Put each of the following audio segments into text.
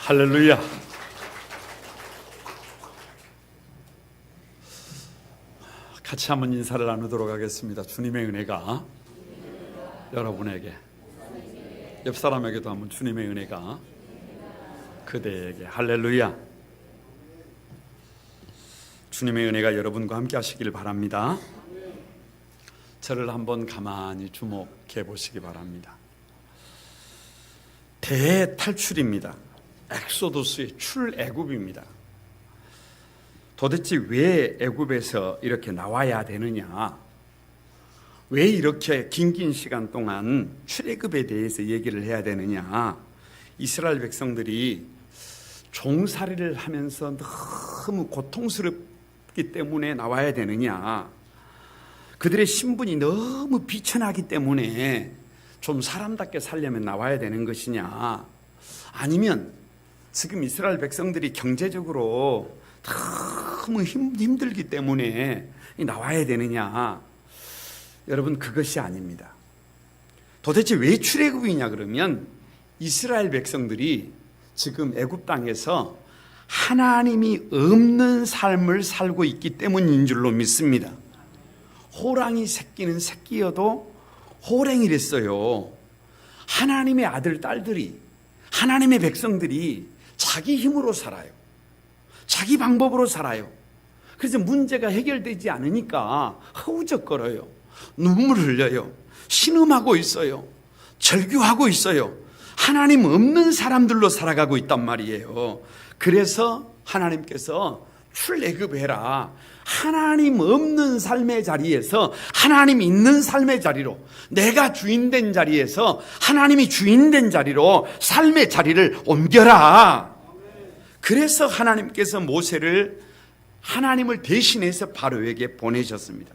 할렐루야. 같이 한번 인사를 나누도록 하겠습니다. 주님의 은혜가 여러분에게, 옆 사람에게도 한번 주님의 은혜가 그대에게. 할렐루야. 주님의 은혜가 여러분과 함께 하시길 바랍니다. 저를 한번 가만히 주목해 보시기 바랍니다. 대탈출입니다. 엑소도스의 출애굽입니다. 도대체 왜 애굽에서 이렇게 나와야 되느냐? 왜 이렇게 긴 시간 동안 출애굽에 대해서 얘기를 해야 되느냐? 이스라엘 백성들이 종살이를 하면서 너무 고통스럽기 때문에 나와야 되느냐? 그들의 신분이 너무 비천하기 때문에 좀 사람답게 살려면 나와야 되는 것이냐? 아니면 지금 이스라엘 백성들이 경제적으로 너무 힘들기 때문에 나와야 되느냐? 여러분, 그것이 아닙니다. 도대체 왜 출애굽이냐 그러면 이스라엘 백성들이 지금 애굽 땅에서 하나님이 없는 삶을 살고 있기 때문인 줄로 믿습니다. 호랑이 새끼는 새끼여도 호랭이랬어요. 하나님의 아들, 딸들이, 하나님의 백성들이 자기 힘으로 살아요. 자기 방법으로 살아요. 그래서 문제가 해결되지 않으니까 허우적거려요. 눈물 흘려요. 신음하고 있어요. 절규하고 있어요. 하나님 없는 사람들로 살아가고 있단 말이에요. 그래서 하나님께서 출애굽해라. 하나님 없는 삶의 자리에서 하나님 있는 삶의 자리로, 내가 주인된 자리에서 하나님이 주인된 자리로 삶의 자리를 옮겨라. 그래서 하나님께서 모세를 하나님을 대신해서 바로에게 보내셨습니다.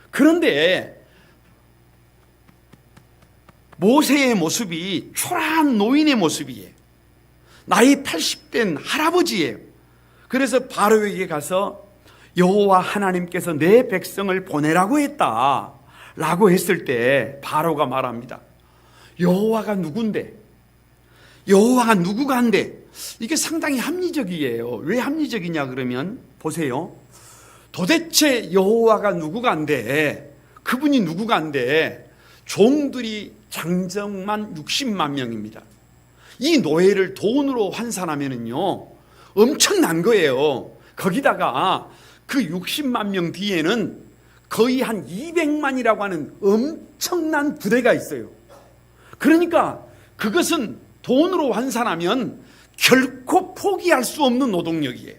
그런데 모세의 모습이 초라한 노인의 모습이에요. 나이 80된 할아버지예요. 그래서 바로에게 가서 여호와 하나님께서 내 백성을 보내라고 했다 라고 했을 때 바로가 말합니다. 여호와가 누군데? 여호와가 누구가 한데? 이게 상당히 합리적이에요. 왜 합리적이냐 그러면 보세요. 도대체 여호와가 누구가 한데? 그분이 누구가 한데? 종들이 장정만 60만 명입니다. 이 노예를 돈으로 환산하면은요 엄청난 거예요. 거기다가 그 60만 명 뒤에는 거의 한 200만이라고 하는 엄청난 부대가 있어요. 그러니까 그것은 돈으로 환산하면 결코 포기할 수 없는 노동력이에요.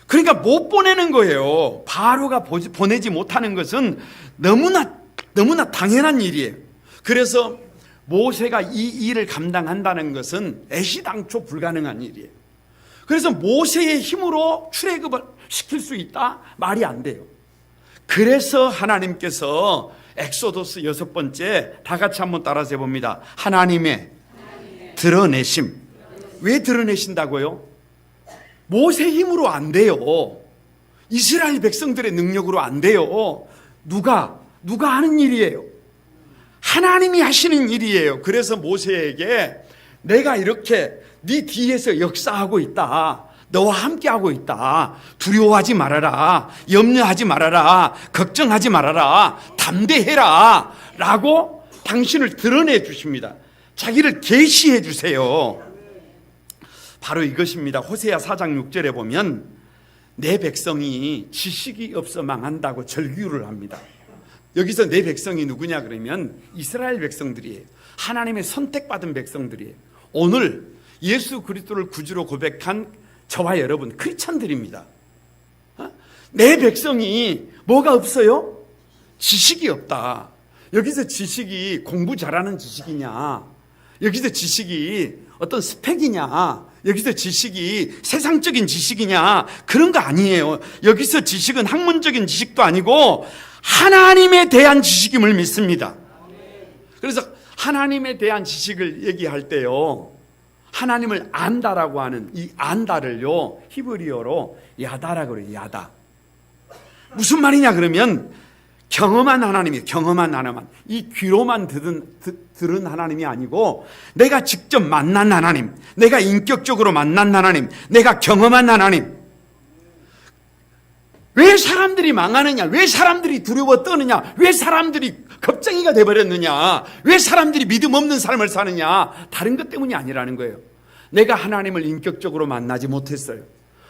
그러니까 못 보내는 거예요. 바로가 보내지 못하는 것은 너무나 당연한 일이에요. 그래서 모세가 이 일을 감당한다는 것은 애시당초 불가능한 일이에요. 그래서 모세의 힘으로 출애굽을 시킬 수 있다? 말이 안 돼요. 그래서 하나님께서 엑소도스 6번째 다 같이 한번 따라서 해봅니다. 하나님의 드러내심. 왜 드러내신다고요? 모세 힘으로 안 돼요. 이스라엘 백성들의 능력으로 안 돼요. 누가 하는 일이에요? 하나님이 하시는 일이에요. 그래서 모세에게 내가 이렇게 네 뒤에서 역사하고 있다. 너와 함께하고 있다. 두려워하지 말아라. 염려하지 말아라. 걱정하지 말아라. 담대해라. 라고 당신을 드러내 주십니다. 자기를 계시해 주세요. 바로 이것입니다. 호세아 4장 6절에 보면 내 백성이 지식이 없어 망한다고 절규를 합니다. 여기서 내 백성이 누구냐 그러면 이스라엘 백성들이에요. 하나님의 선택받은 백성들이에요. 오늘 예수 그리스도를 구주로 고백한 저와 여러분 크리스찬들입니다. 내 백성이 뭐가 없어요? 지식이 없다. 여기서 지식이 공부 잘하는 지식이냐? 여기서 지식이 어떤 스펙이냐? 여기서 지식이 세상적인 지식이냐? 그런 거 아니에요. 여기서 지식은 학문적인 지식도 아니고 하나님에 대한 지식임을 믿습니다. 그래서 하나님에 대한 지식을 얘기할 때요, 하나님을 안다라고 하는 이 안다를요 히브리어로 야다라고 그래요. 야다. 무슨 말이냐 그러면 경험한 하나님이에요. 경험한 하나님. 이 귀로만 들은 하나님이 아니고 내가 직접 만난 하나님, 내가 인격적으로 만난 하나님, 내가 경험한 하나님. 왜 사람들이 망하느냐? 왜 사람들이 두려워 떠느냐? 왜 사람들이 겁쟁이가 돼버렸느냐? 왜 사람들이 믿음 없는 삶을 사느냐? 다른 것 때문이 아니라는 거예요. 내가 하나님을 인격적으로 만나지 못했어요.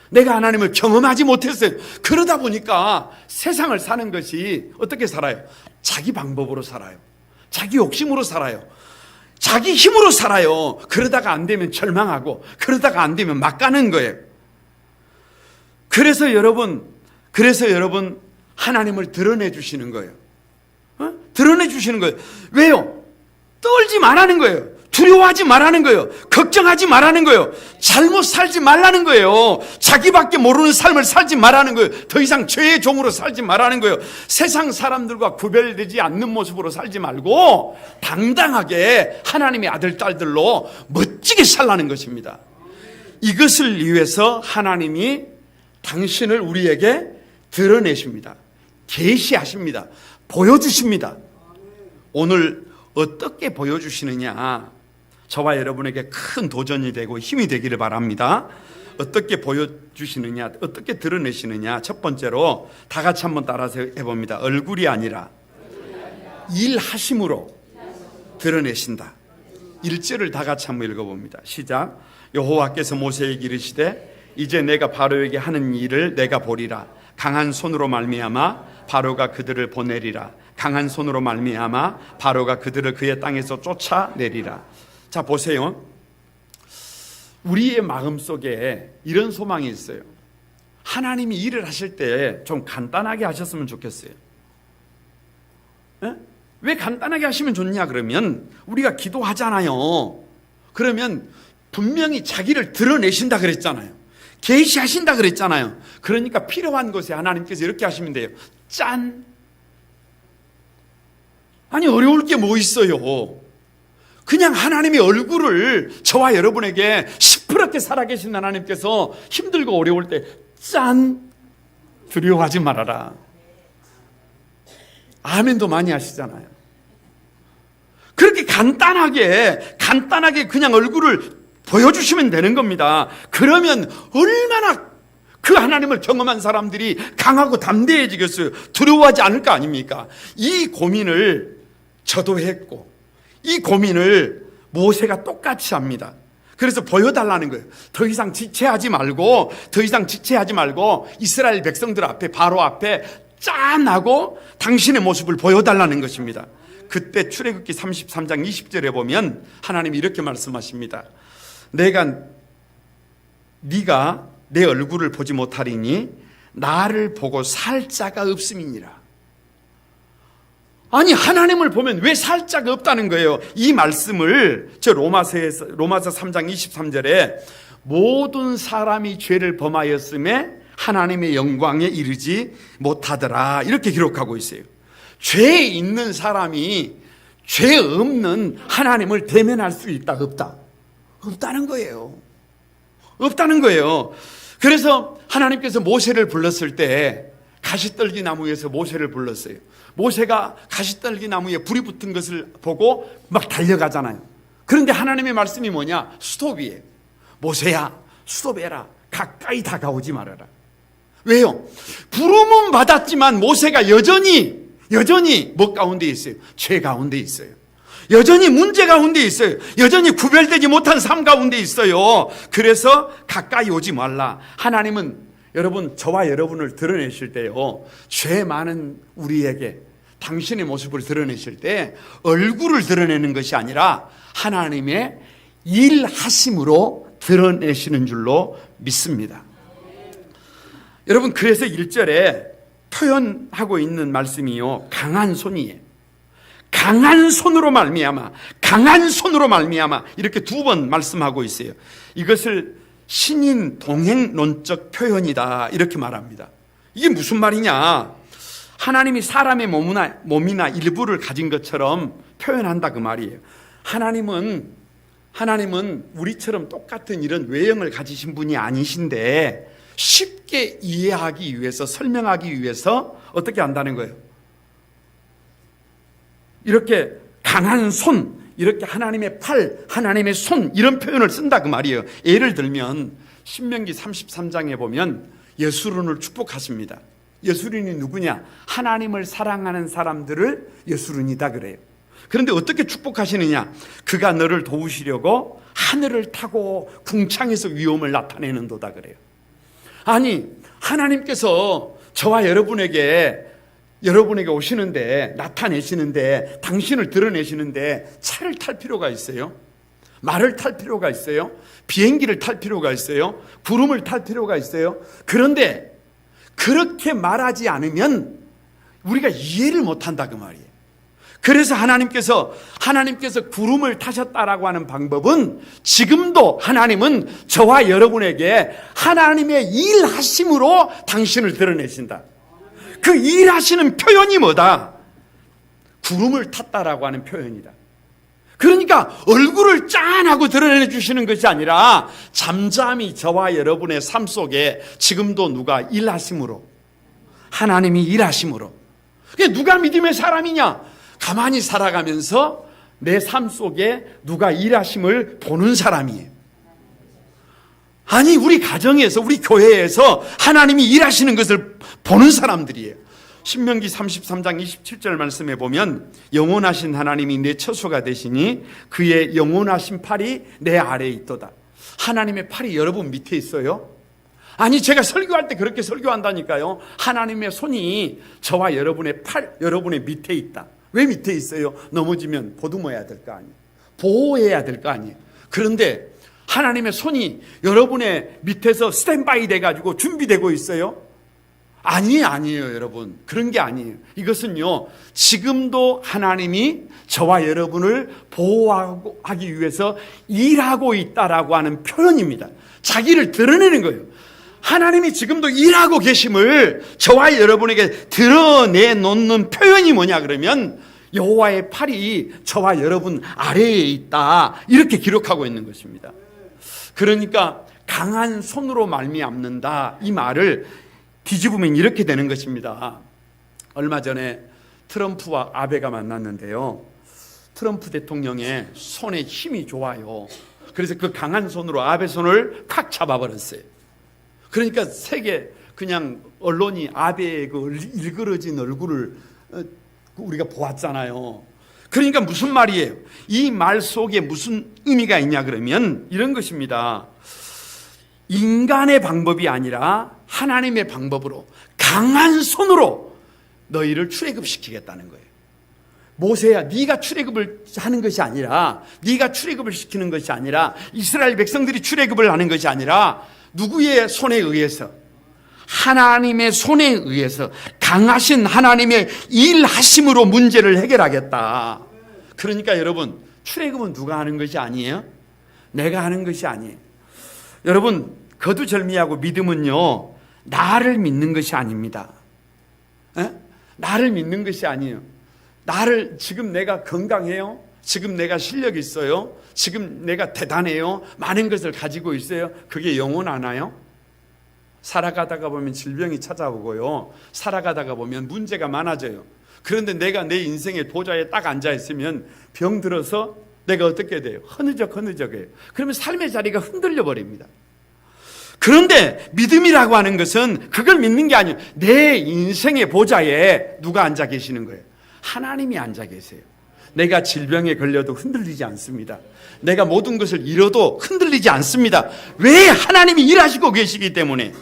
내가 하나님을 경험하지 못했어요. 그러다 보니까 세상을 사는 것이 어떻게 살아요? 자기 방법으로 살아요. 자기 욕심으로 살아요. 자기 힘으로 살아요. 그러다가 안 되면 절망하고, 그러다가 안 되면 막 가는 거예요. 그래서 여러분 하나님을 드러내 주시는 거예요. 드러내 주시는 거예요. 왜요? 떨지 말라는 거예요. 두려워하지 말라는 거예요. 걱정하지 말라는 거예요. 잘못 살지 말라는 거예요. 자기밖에 모르는 삶을 살지 말라는 거예요. 더 이상 죄의 종으로 살지 말라는 거예요. 세상 사람들과 구별되지 않는 모습으로 살지 말고 당당하게 하나님의 아들, 딸들로 멋지게 살라는 것입니다. 이것을 위해서 하나님이 당신을 우리에게 드러내십니다. 계시하십니다. 보여주십니다. 오늘 어떻게 보여주시느냐, 저와 여러분에게 큰 도전이 되고 힘이 되기를 바랍니다. 어떻게 보여주시느냐, 어떻게 드러내시느냐. 첫 번째로 다 같이 한번 따라서 해봅니다. 얼굴이 아니라 일하심으로 드러내신다. 1절을 다 같이 한번 읽어봅니다. 시작. 여호와께서 모세에게 이르시되 이제 내가 바로에게 하는 일을 내가 보리라. 강한 손으로 말미암아 바로가 그들을 보내리라. 강한 손으로 말미암아 바로가 그들을 그의 땅에서 쫓아내리라. 자, 보세요. 우리의 마음속에 이런 소망이 있어요. 하나님이 일을 하실 때 좀 간단하게 하셨으면 좋겠어요. 에? 왜 간단하게 하시면 좋냐 그러면 우리가 기도하잖아요. 그러면 분명히 자기를 드러내신다 그랬잖아요. 계시하신다 그랬잖아요. 그러니까 필요한 것에 하나님께서 이렇게 하시면 돼요. 짠. 아니, 어려울 게 뭐 있어요. 그냥 하나님의 얼굴을 저와 여러분에게 시퍼렇게 살아계신 하나님께서 힘들고 어려울 때 짠. 두려워하지 말아라. 아멘도 많이 하시잖아요. 그렇게 간단하게 그냥 얼굴을 보여주시면 되는 겁니다. 그러면 얼마나 그 하나님을 경험한 사람들이 강하고 담대해지겠어요. 두려워하지 않을 거 아닙니까? 이 고민을 저도 했고 이 고민을 모세가 똑같이 합니다. 그래서 보여달라는 거예요. 더 이상 지체하지 말고 이스라엘 백성들 앞에, 바로 앞에 짠하고 당신의 모습을 보여달라는 것입니다. 그때 출애굽기 33장 20절에 보면 하나님이 이렇게 말씀하십니다. 네가 내 얼굴을 보지 못하리니 나를 보고 살 자가 없음이니라. 아니, 하나님을 보면 왜 살 자가 없다는 거예요. 이 말씀을 로마서 3장 23절에 모든 사람이 죄를 범하였음에 하나님의 영광에 이르지 못하더라, 이렇게 기록하고 있어요. 죄 있는 사람이 죄 없는 하나님을 대면할 수 있다, 없다? 없다는 거예요. 없다는 거예요. 그래서 하나님께서 모세를 불렀을 때 가시떨기 나무에서 모세를 불렀어요. 모세가 가시떨기 나무에 불이 붙은 것을 보고 막 달려가잖아요. 그런데 하나님의 말씀이 뭐냐? 스톱이에요. 모세야, 스톱해라. 가까이 다가오지 말아라. 왜요? 부름은 받았지만 모세가 여전히 뭐 가운데 있어요? 죄 가운데 있어요. 여전히 문제 가운데 있어요. 여전히 구별되지 못한 삶 가운데 있어요. 그래서 가까이 오지 말라. 하나님은 여러분, 저와 여러분을 드러내실 때요, 죄 많은 우리에게 당신의 모습을 드러내실 때 얼굴을 드러내는 것이 아니라 하나님의 일하심으로 드러내시는 줄로 믿습니다. 여러분, 그래서 1절에 표현하고 있는 말씀이요, 강한 손이에요. 강한 손으로 말미암아 이렇게 2번 말씀하고 있어요. 이것을 신인 동행론적 표현이다, 이렇게 말합니다. 이게 무슨 말이냐? 하나님이 사람의 몸이나 일부를 가진 것처럼 표현한다, 그 말이에요. 하나님은 우리처럼 똑같은 이런 외형을 가지신 분이 아니신데 쉽게 이해하기 위해서, 설명하기 위해서 어떻게 한다는 거예요? 이렇게 강한 손, 이렇게 하나님의 팔, 하나님의 손 이런 표현을 쓴다 그 말이에요. 예를 들면 신명기 33장에 보면 여수론을 축복하십니다. 여수론이 누구냐? 하나님을 사랑하는 사람들을 여수론이다 그래요. 그런데 어떻게 축복하시느냐? 그가 너를 도우시려고 하늘을 타고 궁창에서 위엄을 나타내는도다 그래요. 아니, 하나님께서 저와 여러분에게 오시는데, 나타내시는데, 당신을 드러내시는데 차를 탈 필요가 있어요? 말을 탈 필요가 있어요? 비행기를 탈 필요가 있어요? 구름을 탈 필요가 있어요? 그런데 그렇게 말하지 않으면 우리가 이해를 못한다 그 말이에요. 그래서 하나님께서 구름을 타셨다라고 하는 방법은 지금도 하나님은 저와 여러분에게 하나님의 일하심으로 당신을 드러내신다. 그 일하시는 표현이 뭐다? 구름을 탔다라고 하는 표현이다. 그러니까 얼굴을 짠하고 드러내 주시는 것이 아니라 잠잠히 저와 여러분의 삶 속에 지금도 누가 일하심으로, 하나님이 일하심으로. 그게 누가 믿음의 사람이냐? 가만히 살아가면서 내 삶 속에 누가 일하심을 보는 사람이에요. 아니, 우리 가정에서, 우리 교회에서 하나님이 일하시는 것을 보는 사람들이에요. 신명기 33장 27절 말씀에 보면 영원하신 하나님이 내 처소가 되시니 그의 영원하신 팔이 내 아래에 있도다. 하나님의 팔이 여러분 밑에 있어요? 아니, 제가 설교할 때 그렇게 설교한다니까요. 하나님의 손이 저와 여러분의 팔, 여러분의 밑에 있다. 왜 밑에 있어요? 넘어지면 보듬어야 될 거 아니에요. 보호해야 될 거 아니에요. 그런데 하나님의 손이 여러분의 밑에서 스탠바이 돼가지고 준비되고 있어요? 아니에요, 여러분. 그런 게 아니에요. 이것은요, 지금도 하나님이 저와 여러분을 보호하기 위해서 일하고 있다라고 하는 표현입니다. 자기를 드러내는 거예요. 하나님이 지금도 일하고 계심을 저와 여러분에게 드러내 놓는 표현이 뭐냐 그러면 여호와의 팔이 저와 여러분 아래에 있다. 이렇게 기록하고 있는 것입니다. 그러니까 강한 손으로 말미암는다. 이 말을 뒤집으면 이렇게 되는 것입니다. 얼마 전에 트럼프와 아베가 만났는데요. 트럼프 대통령의 손에 힘이 좋아요. 그래서 그 강한 손으로 아베 손을 팍 잡아버렸어요. 그러니까 세계 그냥 언론이 아베의 그 일그러진 얼굴을 우리가 보았잖아요. 그러니까 무슨 말이에요? 이 말 속에 무슨 의미가 있냐 그러면 이런 것입니다. 인간의 방법이 아니라 하나님의 방법으로 강한 손으로 너희를 출애굽시키겠다는 거예요. 모세야, 네가 출애굽을 하는 것이 아니라, 네가 출애굽을 시키는 것이 아니라, 이스라엘 백성들이 출애굽을 하는 것이 아니라 누구의 손에 의해서? 하나님의 손에 의해서 강하신 하나님의 일하심으로 문제를 해결하겠다. 그러니까 여러분, 출애굽은 누가 하는 것이 아니에요? 내가 하는 것이 아니에요. 여러분, 거두절미하고 믿음은요, 나를 믿는 것이 아닙니다. 나를 믿는 것이 아니에요. 지금 내가 건강해요? 지금 내가 실력이 있어요? 지금 내가 대단해요? 많은 것을 가지고 있어요? 그게 영원하나요? 살아가다가 보면 질병이 찾아오고요. 살아가다가 보면 문제가 많아져요. 그런데 내가 내 인생의 도자에 딱 앉아있으면 병 들어서 내가 어떻게 돼요? 흐느적해요. 그러면 삶의 자리가 흔들려 버립니다. 그런데 믿음이라고 하는 것은 그걸 믿는 게 아니에요. 내 인생의 보좌에 누가 앉아 계시는 거예요? 하나님이 앉아 계세요. 내가 질병에 걸려도 흔들리지 않습니다. 내가 모든 것을 잃어도 흔들리지 않습니다. 왜? 하나님이 일하시고 계시기 때문에.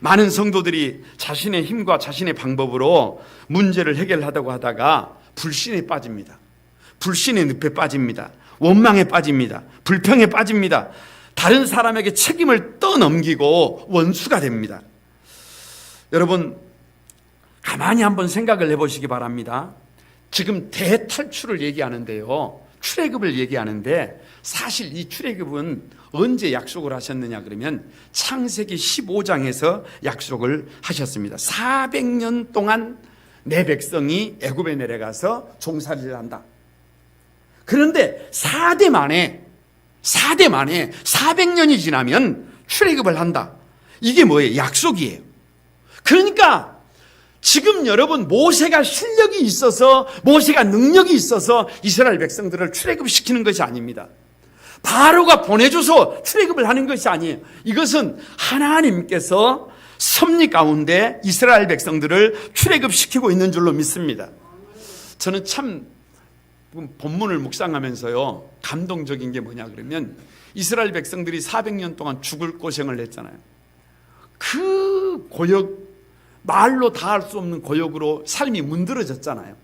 많은 성도들이 자신의 힘과 자신의 방법으로 문제를 해결하려고 하다가 불신에 빠집니다. 불신의 늪에 빠집니다. 원망에 빠집니다. 불평에 빠집니다. 다른 사람에게 책임을 떠넘기고 원수가 됩니다. 여러분, 가만히 한번 생각을 해보시기 바랍니다. 지금 대탈출을 얘기하는데요, 출애굽을 얘기하는데 사실 이 출애굽은 언제 약속을 하셨느냐 그러면 창세기 15장에서 약속을 하셨습니다. 400년 동안 내 백성이 애굽에 내려가서 종살이를 한다. 그런데 4대 만에 400년이 지나면 출애굽을 한다. 이게 뭐예요? 약속이에요. 그러니까 지금 여러분, 모세가 실력이 있어서, 모세가 능력이 있어서 이스라엘 백성들을 출애굽시키는 것이 아닙니다. 바로가 보내줘서 출애굽을 하는 것이 아니에요. 이것은 하나님께서 섭리 가운데 이스라엘 백성들을 출애굽시키고 있는 줄로 믿습니다. 저는 참 본문을 묵상하면서요, 감동적인 게 뭐냐 그러면, 이스라엘 백성들이 400년 동안 죽을 고생을 했잖아요. 그 고역, 말로 다 할 수 없는 고역으로 삶이 문드러졌잖아요.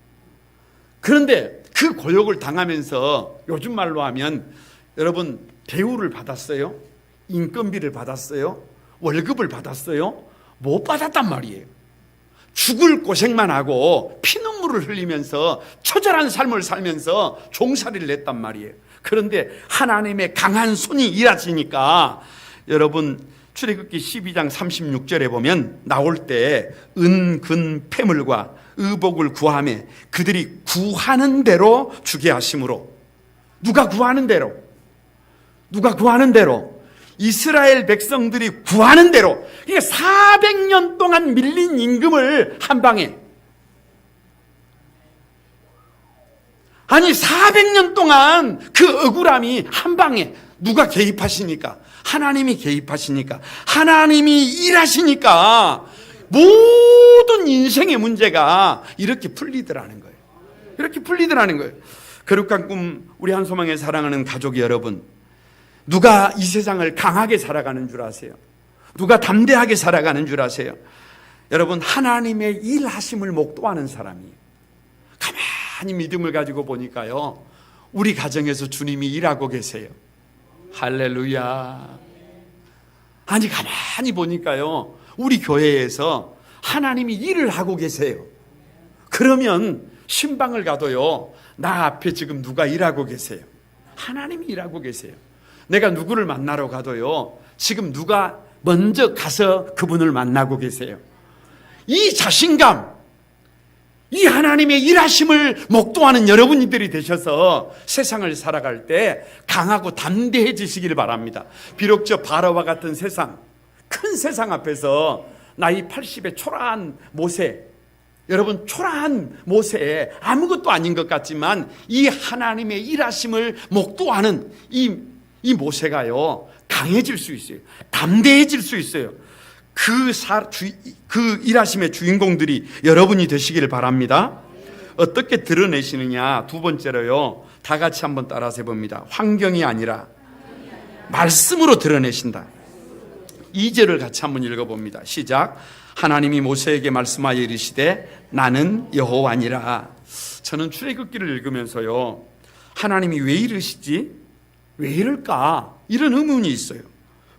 그런데 그 고역을 당하면서 요즘 말로 하면, 여러분, 대우를 받았어요? 인건비를 받았어요? 월급을 받았어요? 못 받았단 말이에요. 죽을 고생만 하고 피눈물을 흘리면서 처절한 삶을 살면서 종살이를 했단 말이에요. 그런데 하나님의 강한 손이 일하시니까, 여러분, 출애굽기 12장 36절에 보면 나올 때 은근 패물과 의복을 구하며 그들이 구하는 대로 주게 하심으로. 누가 구하는 대로? 누가 구하는 대로? 이스라엘 백성들이 구하는 대로. 그러니까 400년 동안 밀린 임금을 한 방에, 아니 400년 동안 그 억울함이 한 방에, 누가 개입하시니까? 하나님이 개입하시니까, 하나님이 일하시니까 모든 인생의 문제가 이렇게 풀리더라는 거예요. 이렇게 풀리더라는 거예요. 거룩한 꿈, 우리 한소망에 사랑하는 가족 여러분, 누가 이 세상을 강하게 살아가는 줄 아세요? 누가 담대하게 살아가는 줄 아세요? 여러분, 하나님의 일하심을 목도하는 사람이에요. 가만히 믿음을 가지고 보니까요, 우리 가정에서 주님이 일하고 계세요. 할렐루야. 아니, 가만히 보니까요, 우리 교회에서 하나님이 일을 하고 계세요. 그러면 신방을 가도요, 나 앞에 지금 누가 일하고 계세요? 하나님이 일하고 계세요. 내가 누구를 만나러 가도요, 지금 누가 먼저 가서 그분을 만나고 계세요. 이 자신감, 이 하나님의 일하심을 목도하는 여러분들이 되셔서 세상을 살아갈 때 강하고 담대해지시길 바랍니다. 비록 저 바로와 같은 세상, 큰 세상 앞에서 나이 80의 초라한 모세, 여러분, 초라한 모세, 아무것도 아닌 것 같지만 이 하나님의 일하심을 목도하는 이 모세가요, 강해질 수 있어요. 담대해질 수 있어요. 그 일하심의 주인공들이 여러분이 되시기를 바랍니다. 어떻게 드러내시느냐? 두 번째로요, 다 같이 한번 따라서 해봅니다. 환경이 아니라 말씀으로 드러내신다. 2절을 같이 한번 읽어봅니다. 시작. 하나님이 모세에게 말씀하여 이르시되 나는 여호와니라. 저는 출애굽기를 읽으면서요, 하나님이 왜 이러시지? 왜 이럴까? 이런 의문이 있어요.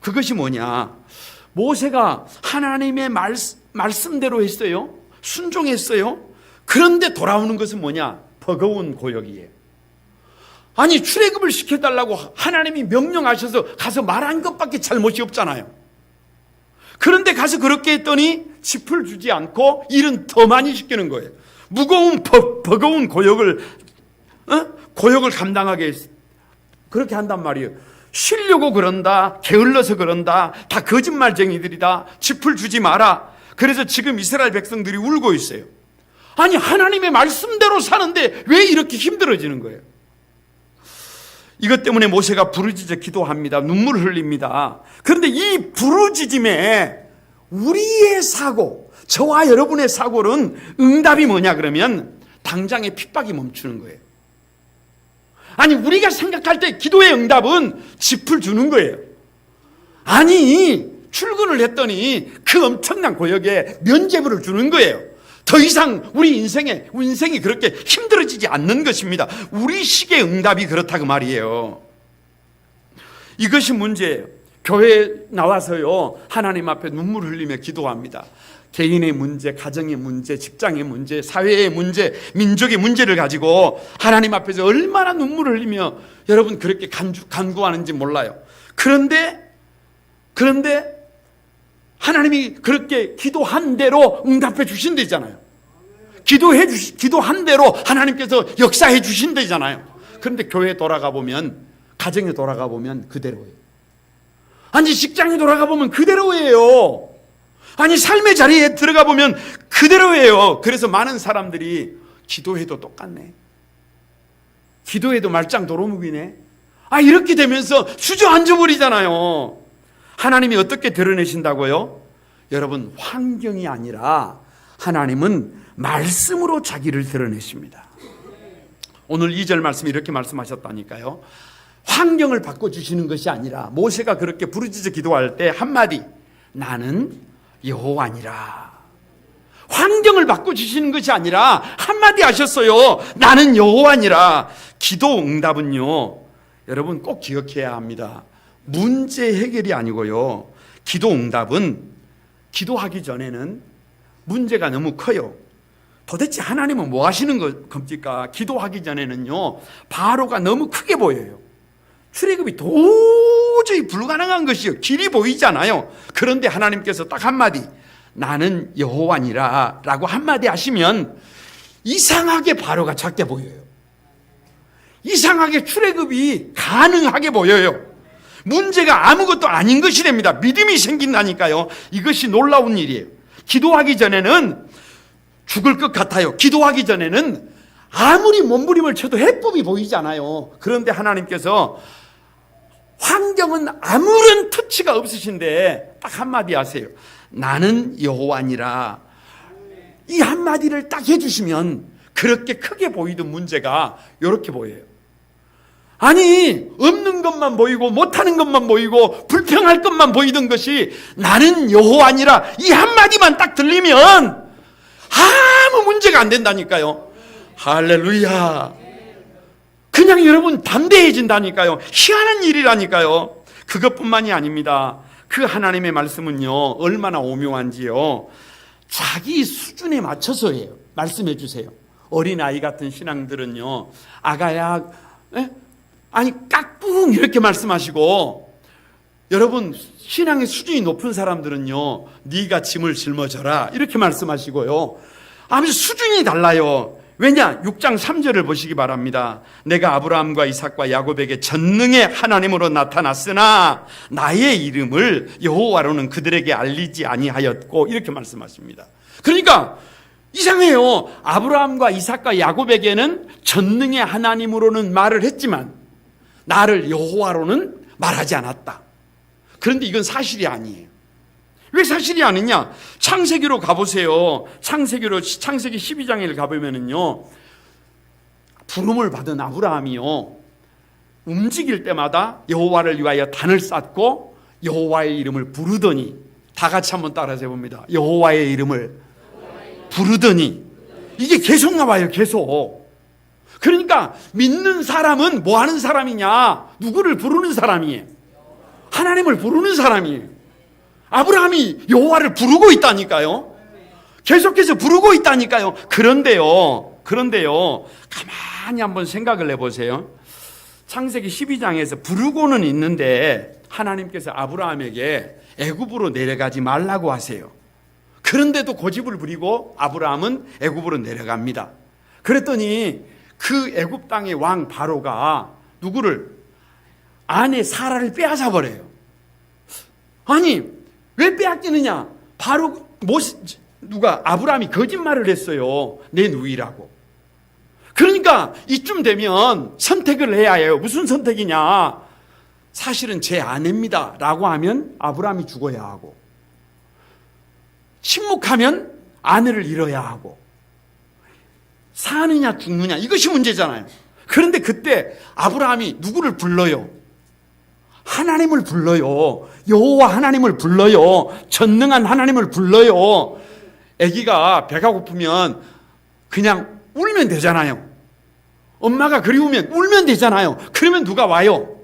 그것이 뭐냐? 모세가 하나님의 말씀대로 했어요. 순종했어요. 그런데 돌아오는 것은 뭐냐? 버거운 고역이에요. 아니, 출애굽을 시켜달라고 하나님이 명령하셔서 가서 말한 것밖에 잘못이 없잖아요. 그런데 가서 그렇게 했더니 짚을 주지 않고 일은 더 많이 시키는 거예요. 무거운 버거운 고역을 감당하게 그렇게 한단 말이에요. 쉬려고 그런다, 게을러서 그런다, 다 거짓말쟁이들이다, 짚을 주지 마라. 그래서 지금 이스라엘 백성들이 울고 있어요. 아니, 하나님의 말씀대로 사는데 왜 이렇게 힘들어지는 거예요? 이것 때문에 모세가 부르짖어 기도합니다. 눈물을 흘립니다. 그런데 이 부르짖음에 우리의 사고, 저와 여러분의 사고는 응답이 뭐냐 그러면 당장의 핍박이 멈추는 거예요. 아니, 우리가 생각할 때 기도의 응답은 짚을 주는 거예요. 아니, 출근을 했더니 그 엄청난 고역에 면죄부를 주는 거예요. 더 이상 우리 인생이 그렇게 힘들어지지 않는 것입니다. 우리 식의 응답이 그렇다고 말이에요. 이것이 문제예요. 교회에 나와서요, 하나님 앞에 눈물을 흘리며 기도합니다. 개인의 문제, 가정의 문제, 직장의 문제, 사회의 문제, 민족의 문제를 가지고 하나님 앞에서 얼마나 눈물을 흘리며 여러분 그렇게 간구하는지 몰라요. 그런데 하나님이 그렇게 기도한 대로 응답해 주신다잖아요. 기도한 대로 하나님께서 역사해 주신다잖아요. 그런데 교회에 돌아가 보면, 가정에 돌아가 보면 그대로예요. 아니, 직장에 돌아가 보면 그대로예요. 아니, 삶의 자리에 들어가 보면 그대로예요. 그래서 많은 사람들이 기도해도 똑같네, 기도해도 말짱 도루묵이네, 이렇게 되면서 주저앉아 버리잖아요. 하나님이 어떻게 드러내신다고요? 여러분, 환경이 아니라 하나님은 말씀으로 자기를 드러내십니다. 오늘 2절 말씀이 이렇게 말씀하셨다니까요. 환경을 바꿔주시는 것이 아니라 모세가 그렇게 부르짖어 기도할 때 한마디, 나는 여호와니라. 환경을 바꿔주시는 것이 아니라 한마디 하셨어요. 나는 여호와니라. 기도 응답은요, 여러분 꼭 기억해야 합니다. 문제 해결이 아니고요, 기도 응답은 기도하기 전에는 문제가 너무 커요. 도대체 하나님은 뭐 하시는 겁니까? 기도하기 전에는요, 바로가 너무 크게 보여요. 출애굽이 도저히 불가능한 것이요, 길이 보이잖아요. 그런데 하나님께서 딱 한마디, 나는 여호와니라 라고 한마디 하시면 이상하게 바로가 작게 보여요. 이상하게 출애굽이 가능하게 보여요. 문제가 아무것도 아닌 것이 됩니다. 믿음이 생긴다니까요. 이것이 놀라운 일이에요. 기도하기 전에는 죽을 것 같아요. 기도하기 전에는 아무리 몸부림을 쳐도 해법이 보이잖아요. 그런데 하나님께서 환경은 아무런 터치가 없으신데 딱 한마디 하세요. 나는 여호와니라. 이 한마디를 딱 해주시면 그렇게 크게 보이던 문제가 이렇게 보여요. 아니, 없는 것만 보이고 못하는 것만 보이고 불평할 것만 보이던 것이 나는 여호와니라 이 한마디만 딱 들리면 아무 문제가 안 된다니까요. 할렐루야. 그냥 여러분 담대해진다니까요. 희한한 일이라니까요. 그것뿐만이 아닙니다. 그 하나님의 말씀은요, 얼마나 오묘한지요, 자기 수준에 맞춰서 해요. 말씀해 주세요. 어린아이 같은 신앙들은요, 아가야, 아니 깍뿡 이렇게 말씀하시고, 여러분 신앙의 수준이 높은 사람들은요, 네가 짐을 짊어져라 이렇게 말씀하시고요. 아주 수준이 달라요. 왜냐? 6장 3절을 보시기 바랍니다. 내가 아브라함과 이삭과 야곱에게 전능의 하나님으로 나타났으나 나의 이름을 여호와로는 그들에게 알리지 아니하였고, 이렇게 말씀하십니다. 그러니까 이상해요. 아브라함과 이삭과 야곱에게는 전능의 하나님으로는 말을 했지만 나를 여호와로는 말하지 않았다. 그런데 이건 사실이 아니에요. 왜 사실이 아니냐? 창세기로 가보세요. 창세기 12장에 가보면은요, 부름을 받은 아브라함이요, 움직일 때마다 여호와를 위하여 단을 쌓고 여호와의 이름을 부르더니, 다 같이 한번 따라서 해봅니다. 여호와의 이름을 부르더니. 이게 계속 나와요. 계속. 그러니까 믿는 사람은 뭐 하는 사람이냐? 누구를 부르는 사람이에요. 하나님을 부르는 사람이에요. 아브라함이 여호와를 부르고 있다니까요. 계속해서 부르고 있다니까요. 그런데요, 가만히 한번 생각을 해보세요. 창세기 12장에서 부르고는 있는데 하나님께서 아브라함에게 애굽으로 내려가지 말라고 하세요. 그런데도 고집을 부리고 아브라함은 애굽으로 내려갑니다. 그랬더니 그 애굽 땅의 왕 바로가 누구를, 아내 사라를 빼앗아 버려요. 아니, 왜 빼앗기느냐? 바로 아브라함이 거짓말을 했어요. 내 누이라고. 그러니까 이쯤 되면 선택을 해야 해요. 무슨 선택이냐? 사실은 제 아내입니다 라고 하면 아브라함이 죽어야 하고, 침묵하면 아내를 잃어야 하고, 사느냐 죽느냐, 이것이 문제잖아요. 그런데 그때 아브라함이 누구를 불러요? 하나님을 불러요. 여호와 하나님을 불러요. 전능한 하나님을 불러요. 아기가 배가 고프면 그냥 울면 되잖아요. 엄마가 그리우면 울면 되잖아요. 그러면 누가 와요?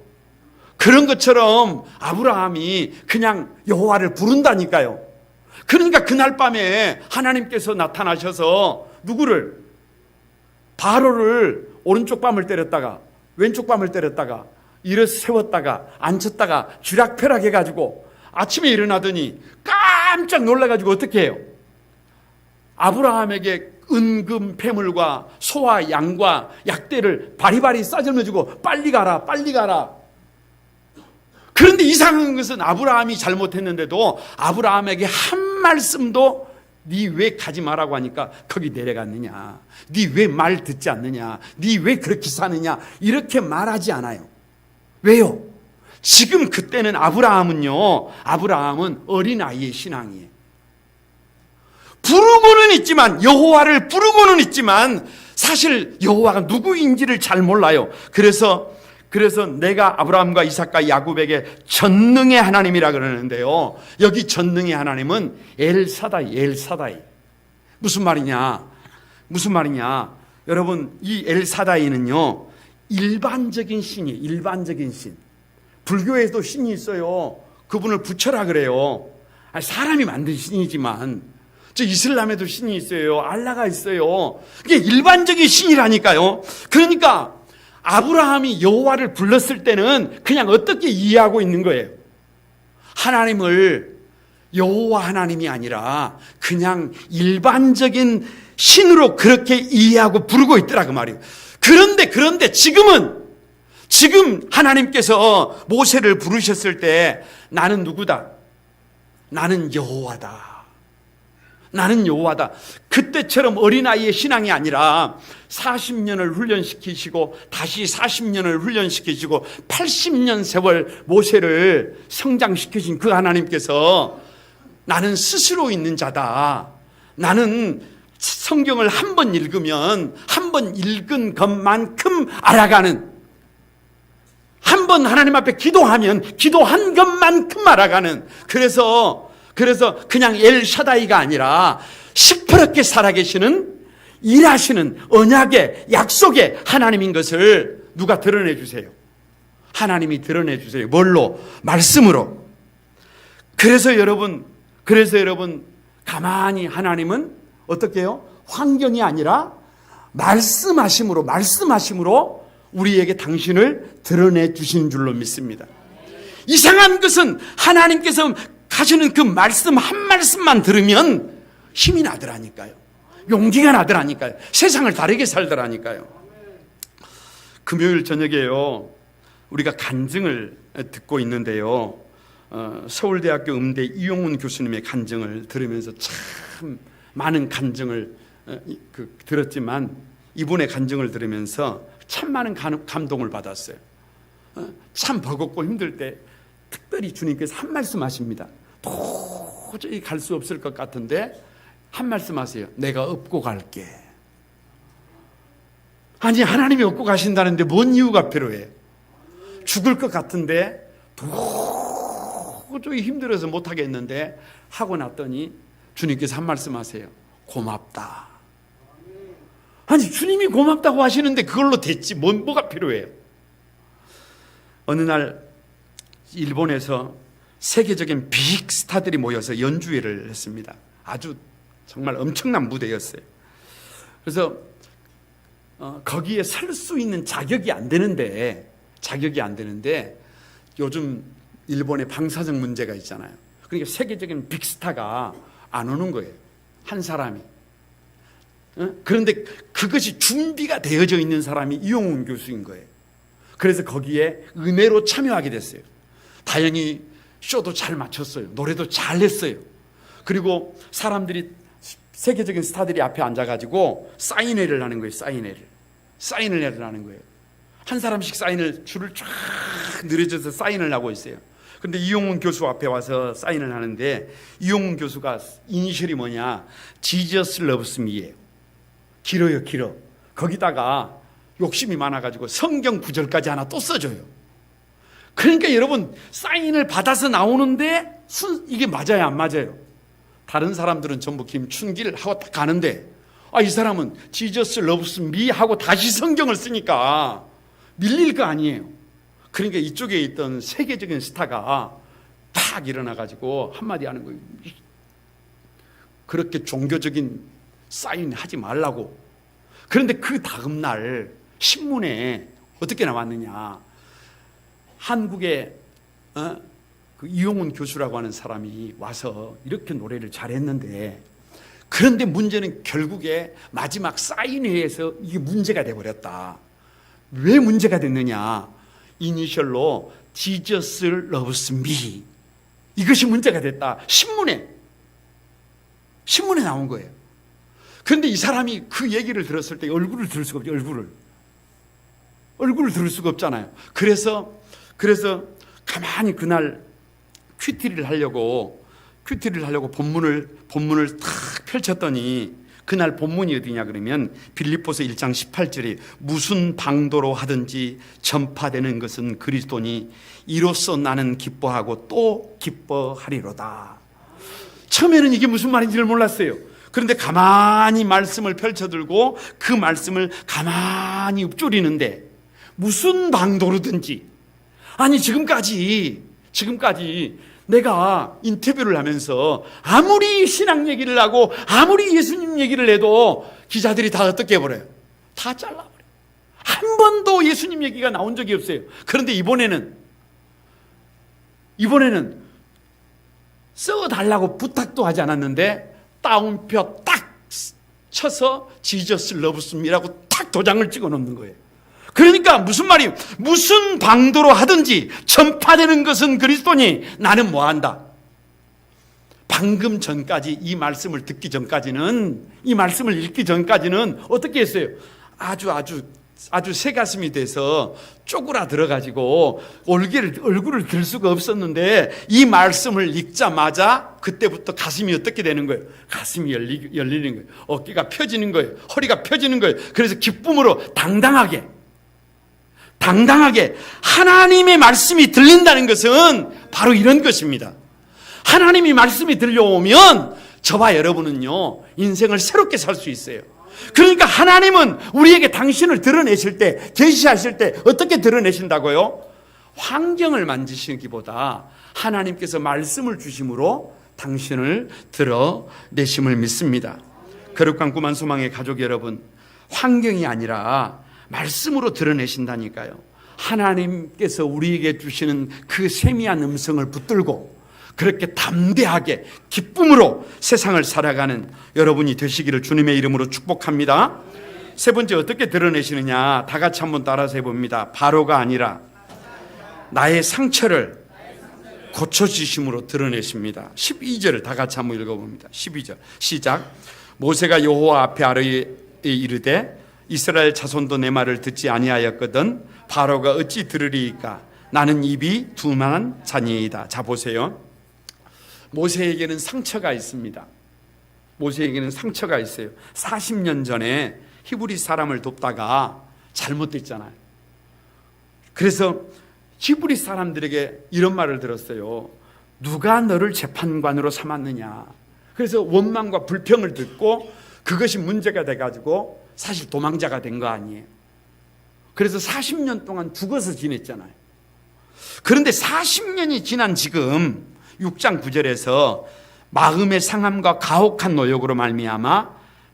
그런 것처럼 아브라함이 그냥 여호와를 부른다니까요. 그러니까 그날 밤에 하나님께서 나타나셔서 누구를, 바로를 오른쪽 뺨을 때렸다가 왼쪽 뺨을 때렸다가 일어 세웠다가 앉혔다가 쥐락펴락 해가지고 아침에 일어나더니 깜짝 놀라가지고 어떻게 해요? 아브라함에게 은금 패물과 소와 양과 약대를 바리바리 싸질러주고 빨리 가라 빨리 가라. 그런데 이상한 것은 아브라함이 잘못했는데도 아브라함에게 말씀도 네 왜 가지 말라고 하니까 거기 내려갔느냐, 네 왜 말 듣지 않느냐, 네 왜 그렇게 사느냐, 이렇게 말하지 않아요. 왜요? 지금 그때는 아브라함은 어린아이의 신앙이에요. 부르고는 있지만, 여호와를 부르고는 있지만 사실 여호와가 누구인지를 잘 몰라요. 그래서 내가 아브라함과 이삭과 야곱에게 전능의 하나님이라 그러는데요, 여기 전능의 하나님은 엘사다이. 무슨 말이냐? 여러분, 이 엘사다이는요 일반적인 신이에요. 일반적인 신. 불교에도 신이 있어요. 그분을 부처라 그래요. 사람이 만든 신이지만, 저 이슬람에도 신이 있어요. 알라가 있어요. 그게 일반적인 신이라니까요. 그러니까 아브라함이 여호와를 불렀을 때는 그냥 어떻게 이해하고 있는 거예요? 하나님을 여호와 하나님이 아니라 그냥 일반적인 신으로 그렇게 이해하고 부르고 있더라 그 말이에요. 그런데 지금 하나님께서 모세를 부르셨을 때 나는 누구다? 나는 여호와다. 나는 여호와다. 그때처럼 어린아이의 신앙이 아니라 40년을 훈련시키시고 다시 40년을 훈련시키시고 80년 세월 모세를 성장시키신 그 하나님께서 나는 스스로 있는 자다. 나는 성경을 한 번 읽으면 한 번 읽은 것만큼 알아가는, 한 번 하나님 앞에 기도하면 기도한 것만큼 알아가는, 그래서 그냥 엘샤다이가 아니라 시퍼렇게 살아계시는, 일하시는 언약의 약속의 하나님인 것을 누가 드러내 주세요? 하나님이 드러내 주세요. 뭘로? 말씀으로. 그래서 여러분 가만히 하나님은 어떻게 해요? 환경이 아니라 말씀하심으로 우리에게 당신을 드러내 주신 줄로 믿습니다. 이상한 것은 하나님께서 하시는 그 말씀 한 말씀만 들으면 힘이 나더라니까요. 용기가 나더라니까요. 세상을 다르게 살더라니까요. 금요일 저녁에요, 우리가 간증을 듣고 있는데요, 서울대학교 음대 이용훈 교수님의 간증을 들으면서 참 많은 간증을 들었지만 이분의 간증을 들으면서 참 많은 감동을 받았어요. 참 버겁고 힘들 때 특별히 주님께서 한 말씀 하십니다. 도저히 갈 수 없을 것 같은데 한 말씀 하세요. 내가 업고 갈게. 아니, 하나님이 업고 가신다는데 뭔 이유가 필요해? 죽을 것 같은데 도저히 힘들어서 못하겠는데 하고 났더니 주님께서 한 말씀 하세요. 고맙다. 아니, 주님이 고맙다고 하시는데 그걸로 됐지 뭐가 필요해요? 어느 날 일본에서 세계적인 빅 스타들이 모여서 연주회를 했습니다. 아주 정말 엄청난 무대였어요. 그래서 거기에 설 수 있는 자격이 안 되는데 요즘 일본에 방사능 문제가 있잖아요. 그러니까 세계적인 빅스타가 안 오는 거예요. 한 사람이. 그런데 그것이 준비가 되어져 있는 사람이 이용훈 교수인 거예요. 그래서 거기에 은혜로 참여하게 됐어요. 다행히 쇼도 잘 마쳤어요. 노래도 잘 했어요. 그리고 사람들이, 세계적인 스타들이 앞에 앉아가지고 사인회를 하는 거예요. 사인을 하는 거예요. 한 사람씩 줄을 쫙 늘어져서 사인을 하고 있어요. 그런데 이용훈 교수 앞에 와서 사인을 하는데 이용훈 교수가 이니셜이 뭐냐? Jesus loves me예요. 길어. 거기다가 욕심이 많아가지고 성경 구절까지 하나 또 써줘요. 그러니까 여러분, 사인을 받아서 나오는데 이게 맞아요, 안 맞아요? 다른 사람들은 전부 김춘길 하고 딱 가는데 이 사람은 Jesus loves me 하고 다시 성경을 쓰니까 밀릴 거 아니에요. 그러니까 이쪽에 있던 세계적인 스타가 딱 일어나가지고 한마디 하는 거예요. 그렇게 종교적인 사인 하지 말라고. 그런데 그 다음 날 신문에 어떻게 나왔느냐? 한국의 그 이용훈 교수라고 하는 사람이 와서 이렇게 노래를 잘했는데, 그런데 문제는 결국에 마지막 사인회에서 이게 문제가 돼버렸다. 왜 문제가 됐느냐? 이니셜로 Jesus loves me, 이것이 문제가 됐다. 신문에. 신문에 나온 거예요. 그런데 이 사람이 그 얘기를 들었을 때 얼굴을 들을 수가 없죠. 얼굴을 들을 수가 없잖아요. 그래서 가만히 그날 큐티를 하려고 본문을 탁 펼쳤더니 그날 본문이 어디냐 그러면 빌립보서 1장 18절에 무슨 방도로 하든지 전파되는 것은 그리스도니 이로써 나는 기뻐하고 또 기뻐하리로다. 처음에는 이게 무슨 말인지를 몰랐어요. 그런데 가만히 말씀을 펼쳐들고 그 말씀을 가만히 읊조리는데 무슨 방도로든지, 아니 지금까지 내가 인터뷰를 하면서 아무리 신앙 얘기를 하고 아무리 예수님 얘기를 해도 기자들이 다 어떻게 해버려요? 다 잘라버려요. 한 번도 예수님 얘기가 나온 적이 없어요. 그런데 이번에는 써달라고 부탁도 하지 않았는데 따옴표 딱 쳐서 지저스 러브스미라고 딱 도장을 찍어 놓는 거예요. 그러니까 무슨 말이에요? 무슨 방도로 하든지 전파되는 것은 그리스도니 나는 뭐한다? 방금 전까지 이 말씀을 듣기 전까지는, 이 말씀을 읽기 전까지는 어떻게 했어요? 아주 새가슴이 돼서 쪼그라들어가지고 얼굴을 들 수가 없었는데 이 말씀을 읽자마자 그때부터 가슴이 어떻게 되는 거예요? 가슴이 열리는 거예요. 어깨가 펴지는 거예요. 허리가 펴지는 거예요. 그래서 기쁨으로 당당하게 하나님의 말씀이 들린다는 것은 바로 이런 것입니다. 하나님이 말씀이 들려오면 저와 여러분은요 인생을 새롭게 살 수 있어요. 그러니까 하나님은 우리에게 당신을 드러내실 때, 계시하실 때 어떻게 드러내신다고요? 환경을 만지시기보다 하나님께서 말씀을 주심으로 당신을 드러내심을 믿습니다. 거룩한 꿈한 소망의 가족 여러분, 환경이 아니라 말씀으로 드러내신다니까요. 하나님께서 우리에게 주시는 그 세미한 음성을 붙들고 그렇게 담대하게 기쁨으로 세상을 살아가는 여러분이 되시기를 주님의 이름으로 축복합니다. 세 번째, 어떻게 드러내시느냐, 다 같이 한번 따라서 해봅니다. 바로가 아니라 나의 상처를 고쳐주심으로 드러내십니다. 12절을 다 같이 한번 읽어봅니다. 12절 시작. 모세가 여호와 앞에 아뢰에 이르되 이스라엘 자손도 내 말을 듣지 아니하였거든 바로가 어찌 들으리이까? 나는 입이 둔한 자니이다. 자 보세요. 모세에게는 상처가 있습니다. 모세에게는 상처가 있어요. 40년 전에 히브리 사람을 돕다가 잘못됐잖아요. 그래서 히브리 사람들에게 이런 말을 들었어요. 누가 너를 재판관으로 삼았느냐. 그래서 원망과 불평을 듣고 그것이 문제가 돼가지고 사실 도망자가 된 거 아니에요. 그래서 40년 동안 죽어서 지냈잖아요. 그런데 40년이 지난 지금 6장 9절에서 마음의 상함과 가혹한 노역으로 말미암아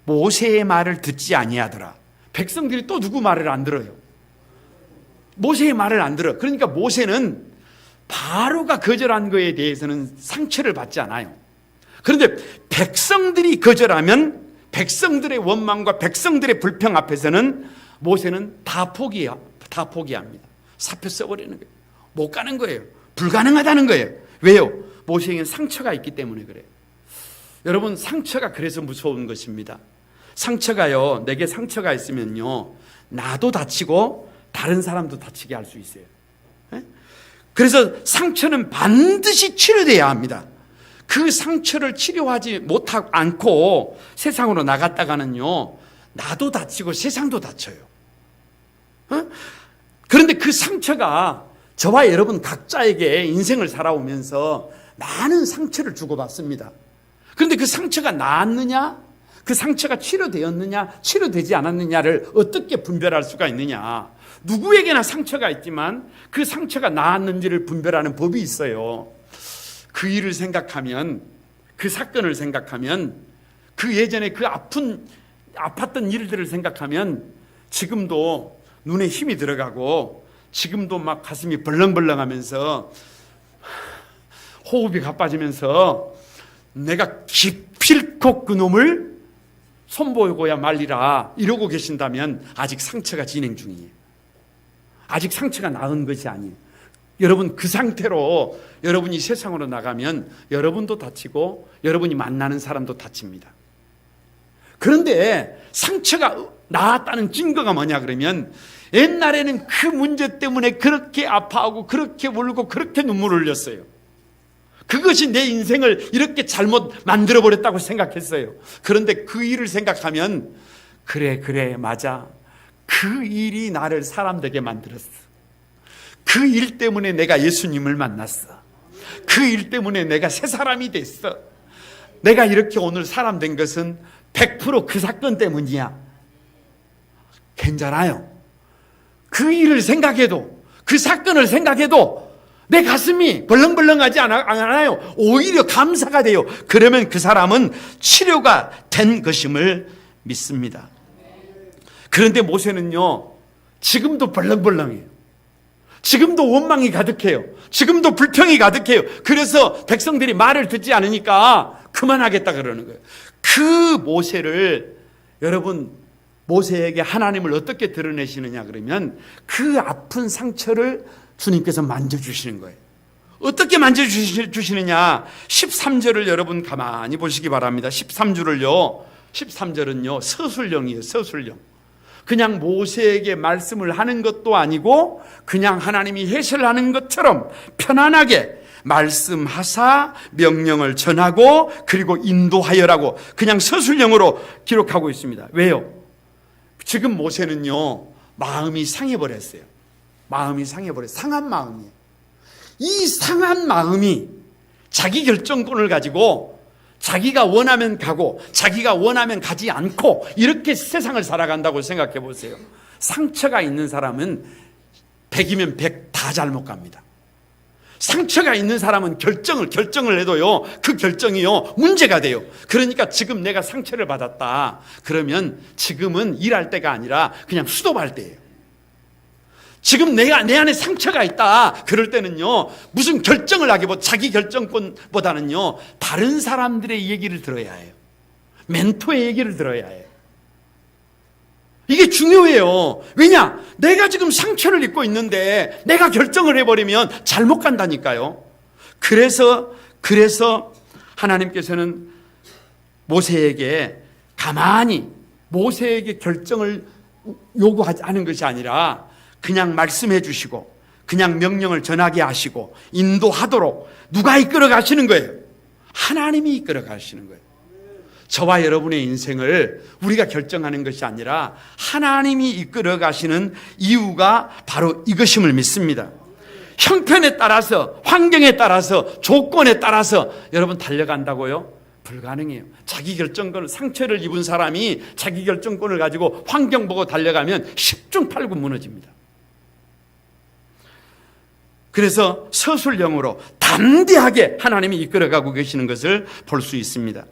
모세의 말을 듣지 아니하더라. 백성들이 또 누구 말을 안 들어요? 모세의 말을 안 들어. 그러니까 모세는 바로가 거절한 거에 대해서는 상처를 받지 않아요. 그런데 백성들이 거절하면 백성들의 원망과 백성들의 불평 앞에서는 모세는 다 포기합니다. 사표 써버리는 거예요. 못 가는 거예요. 불가능하다는 거예요. 왜요? 모세에게는 상처가 있기 때문에 그래요. 여러분, 상처가 그래서 무서운 것입니다. 상처가요, 내게 상처가 있으면요 나도 다치고 다른 사람도 다치게 할 수 있어요. 그래서 상처는 반드시 치료돼야 합니다. 그 상처를 치료하지 못하고 않고 세상으로 나갔다가는요 나도 다치고 세상도 다쳐요. 그런데 그 상처가 저와 여러분 각자에게 인생을 살아오면서 많은 상처를 주고받습니다. 그런데 그 상처가 나았느냐, 그 상처가 치료되었느냐, 치료되지 않았느냐를 어떻게 분별할 수가 있느냐. 누구에게나 상처가 있지만 그 상처가 나았는지를 분별하는 법이 있어요. 그 일을 생각하면, 그 사건을 생각하면, 그 예전에 그 아팠던 일들을 생각하면 지금도 눈에 힘이 들어가고 지금도 막 가슴이 벌렁벌렁하면서 호흡이 가빠지면서 내가 기필코 그놈을 손보고야 말리라 이러고 계신다면 아직 상처가 진행 중이에요. 아직 상처가 나은 것이 아니에요. 여러분 그 상태로 여러분이 세상으로 나가면 여러분도 다치고 여러분이 만나는 사람도 다칩니다. 그런데 상처가 나았다는 증거가 뭐냐 그러면 옛날에는 그 문제 때문에 그렇게 아파하고 그렇게 울고 그렇게 눈물을 흘렸어요. 그것이 내 인생을 이렇게 잘못 만들어버렸다고 생각했어요. 그런데 그 일을 생각하면 그래 맞아. 그 일이 나를 사람 되게 만들었어. 그 일 때문에 내가 예수님을 만났어. 그 일 때문에 내가 새 사람이 됐어. 내가 이렇게 오늘 사람 된 것은 100% 그 사건 때문이야. 괜찮아요. 그 일을 생각해도, 그 사건을 생각해도 내 가슴이 벌렁벌렁하지 않아요. 오히려 감사가 돼요. 그러면 그 사람은 치료가 된 것임을 믿습니다. 그런데 모세는요, 지금도 벌렁벌렁해요. 지금도 원망이 가득해요. 지금도 불평이 가득해요. 그래서 백성들이 말을 듣지 않으니까 그만하겠다 그러는 거예요. 그 모세를, 여러분, 모세에게 하나님을 어떻게 드러내시느냐 그러면 그 아픈 상처를 주님께서 만져주시는 거예요. 어떻게 만져주시느냐? 13절을 여러분 가만히 보시기 바랍니다. 13절은요 서술령이에요. 서술령. 그냥 모세에게 말씀을 하는 것도 아니고 그냥 하나님이 해설하는 것처럼 편안하게 말씀하사 명령을 전하고 그리고 인도하여라고 그냥 서술령으로 기록하고 있습니다. 왜요? 지금 모세는요 마음이 상해버렸어요. 마음이 상해버렸어요. 상한 마음이에요. 이 상한 마음이 자기 결정권을 가지고 자기가 원하면 가고 자기가 원하면 가지 않고 이렇게 세상을 살아간다고 생각해 보세요. 상처가 있는 사람은 100이면 100 다 잘못 갑니다. 상처가 있는 사람은 결정을 해도요 그 결정이요 문제가 돼요. 그러니까 지금 내가 상처를 받았다 그러면 지금은 일할 때가 아니라 그냥 수도할 때예요. 지금 내 안에 상처가 있다 그럴 때는요 무슨 결정을 하기보다 자기 결정권보다는요 다른 사람들의 얘기를 들어야 해요. 멘토의 얘기를 들어야 해요. 이게 중요해요. 왜냐? 내가 지금 상처를 입고 있는데 내가 결정을 해버리면 잘못 간다니까요. 그래서 하나님께서는 모세에게 가만히 모세에게 결정을 요구하지 않은 것이 아니라 그냥 말씀해 주시고 그냥 명령을 전하게 하시고 인도하도록 누가 이끌어 가시는 거예요? 하나님이 이끌어 가시는 거예요. 저와 여러분의 인생을 우리가 결정하는 것이 아니라 하나님이 이끌어 가시는 이유가 바로 이것임을 믿습니다. 형편에 따라서 환경에 따라서 조건에 따라서 여러분 달려간다고요? 불가능해요. 자기 결정권을 상처를 입은 사람이 자기 결정권을 가지고 환경 보고 달려가면 10중 8구 무너집니다. 그래서 서술형으로 담대하게 하나님이 이끌어가고 계시는 것을 볼 수 있습니다.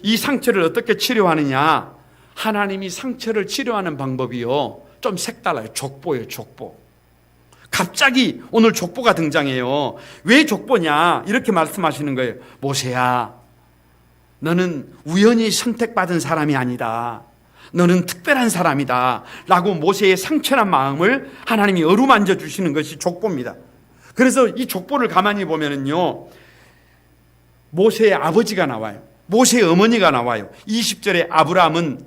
이 상처를 어떻게 치료하느냐? 하나님이 상처를 치료하는 방법이요 좀 색달라요. 족보예요. 족보. 갑자기 오늘 족보가 등장해요. 왜 족보냐? 이렇게 말씀하시는 거예요. 모세야, 너는 우연히 선택받은 사람이 아니다. 너는 특별한 사람이다 라고 모세의 상처난 마음을 하나님이 어루만져 주시는 것이 족보입니다. 그래서 이 족보를 가만히 보면은요 모세의 아버지가 나와요. 모세의 어머니가 나와요. 20절에 아브라함은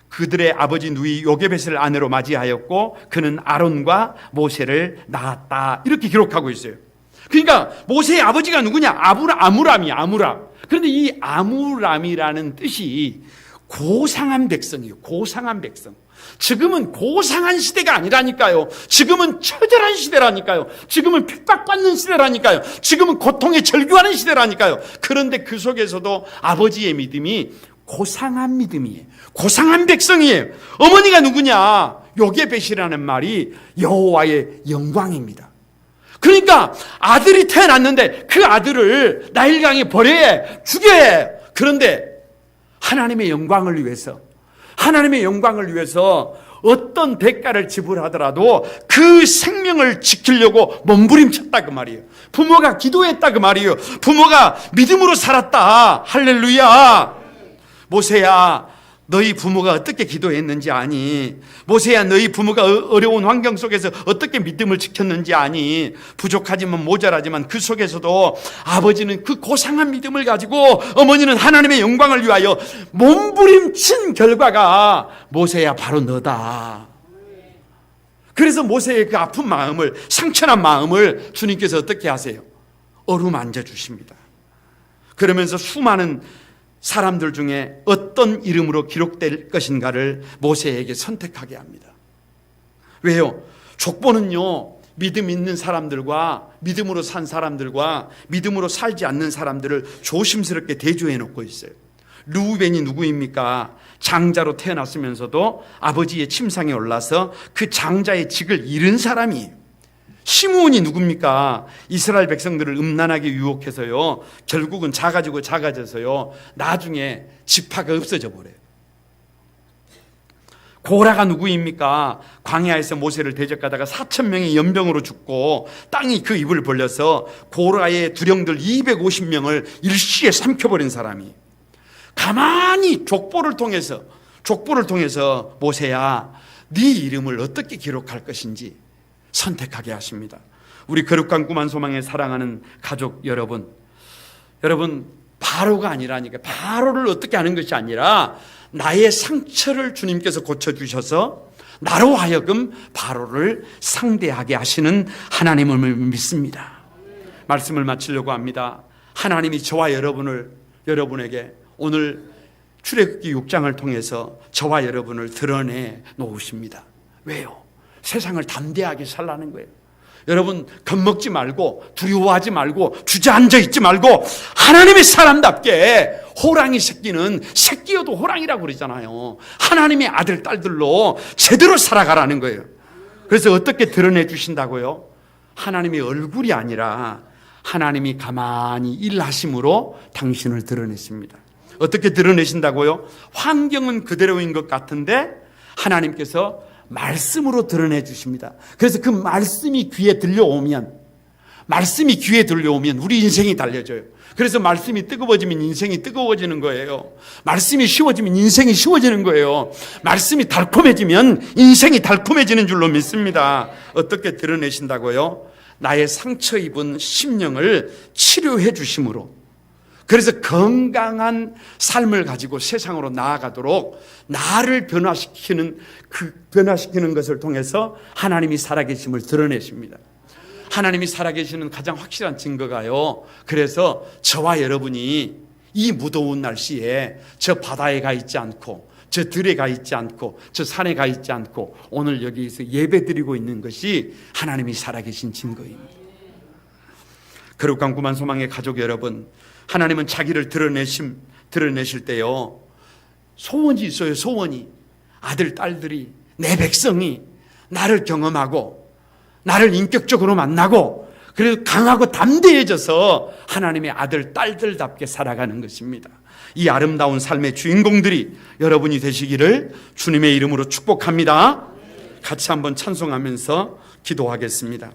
그들의 아버지 누이 요게벳을 아내로 맞이하였고 그는 아론과 모세를 낳았다. 이렇게 기록하고 있어요. 그러니까 모세의 아버지가 누구냐? 아므람이야. 아므람. 그런데 이 아므람이라는 뜻이 고상한 백성이에요. 고상한 백성. 지금은 고상한 시대가 아니라니까요. 지금은 처절한 시대라니까요. 지금은 핍박받는 시대라니까요. 지금은 고통에 절규하는 시대라니까요. 그런데 그 속에서도 아버지의 믿음이 고상한 믿음이에요. 고상한 백성이에요. 어머니가 누구냐? 요게벳이라는 말이 여호와의 영광입니다. 그러니까 아들이 태어났는데 그 아들을 나일강에 버려야 해. 죽여야 해. 그런데 하나님의 영광을 위해서 어떤 대가를 지불하더라도 그 생명을 지키려고 몸부림쳤다 그 말이에요. 부모가 기도했다 그 말이에요. 부모가 믿음으로 살았다. 할렐루야. 모세야, 너희 부모가 어떻게 기도했는지 아니? 모세야, 너희 부모가 어려운 환경 속에서 어떻게 믿음을 지켰는지 아니? 부족하지만 모자라지만 그 속에서도 아버지는 그 고상한 믿음을 가지고 어머니는 하나님의 영광을 위하여 몸부림친 결과가 모세야 바로 너다. 그래서 모세의 그 아픈 마음을, 상처난 마음을 주님께서 어떻게 하세요? 어루만져 주십니다. 그러면서 수많은 사람들 중에 어떤 이름으로 기록될 것인가를 모세에게 선택하게 합니다. 왜요? 족보는요, 믿음 있는 사람들과 믿음으로 산 사람들과 믿음으로 살지 않는 사람들을 조심스럽게 대조해 놓고 있어요. 르우벤이 누구입니까? 장자로 태어났으면서도 아버지의 침상에 올라서 그 장자의 직을 잃은 사람이에요. 시므온이 누굽니까? 이스라엘 백성들을 음란하게 유혹해서요, 결국은 작아져서요, 나중에 지파가 없어져 버려요. 고라가 누구입니까? 광야에서 모세를 대적하다가 4,000명이 연병으로 죽고 땅이 그 입을 벌려서 고라의 두령들 250명을 일시에 삼켜버린 사람이. 가만히 족보를 통해서 모세야, 네 이름을 어떻게 기록할 것인지 선택하게 하십니다. 우리 거룩한 꿈한 소망에 사랑하는 가족 여러분, 바로가 아니라니까. 바로를 어떻게 하는 것이 아니라 나의 상처를 주님께서 고쳐주셔서 나로 하여금 바로를 상대하게 하시는 하나님을 믿습니다. 말씀을 마치려고 합니다. 하나님이 저와 여러분에게 오늘 출애굽기 6장을 통해서 저와 여러분을 드러내 놓으십니다. 왜요? 세상을 담대하게 살라는 거예요. 여러분, 겁먹지 말고 두려워하지 말고 주저앉아 있지 말고 하나님의 사람답게, 호랑이 새끼여도 호랑이라고 그러잖아요. 하나님의 아들 딸들로 제대로 살아가라는 거예요. 그래서 어떻게 드러내 주신다고요? 하나님의 얼굴이 아니라 하나님이 가만히 일하심으로 당신을 드러내십니다. 어떻게 드러내신다고요? 환경은 그대로인 것 같은데 하나님께서 말씀으로 드러내 주십니다. 그래서 그 말씀이 귀에 들려오면 우리 인생이 달려져요. 그래서 말씀이 뜨거워지면 인생이 뜨거워지는 거예요. 말씀이 쉬워지면 인생이 쉬워지는 거예요. 말씀이 달콤해지면 인생이 달콤해지는 줄로 믿습니다. 어떻게 드러내신다고요? 나의 상처 입은 심령을 치료해 주심으로. 그래서 건강한 삶을 가지고 세상으로 나아가도록 나를 변화시키는 것을 통해서 하나님이 살아계심을 드러내십니다. 하나님이 살아계시는 가장 확실한 증거가요, 그래서 저와 여러분이 이 무더운 날씨에 저 바다에 가 있지 않고 저 들에 가 있지 않고 저 산에 가 있지 않고 오늘 여기서 예배드리고 있는 것이 하나님이 살아계신 증거입니다. 거룩한 꿈한 소망의 가족 여러분, 하나님은 자기를 드러내실 때요, 소원이 있어요. 소원이. 아들, 딸들이, 내 백성이 나를 경험하고 나를 인격적으로 만나고 그래서 강하고 담대해져서 하나님의 아들, 딸들답게 살아가는 것입니다. 이 아름다운 삶의 주인공들이 여러분이 되시기를 주님의 이름으로 축복합니다. 같이 한번 찬송하면서 기도하겠습니다.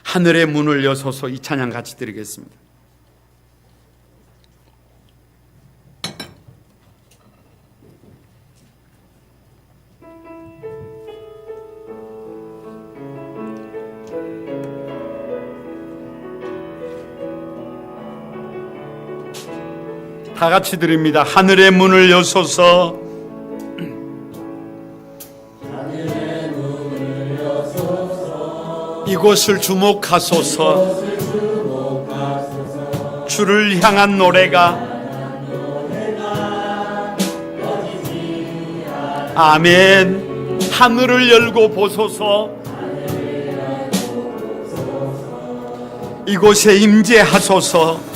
하늘의 문을 여소서, 이 찬양 같이 드리겠습니다. 다 같이 드립니다. 하늘의 문을 여소서. 이곳을 주목하소서. 주를 향한 노래가 아멘. 하늘을 열고 보소서. 이곳에 임재하소서.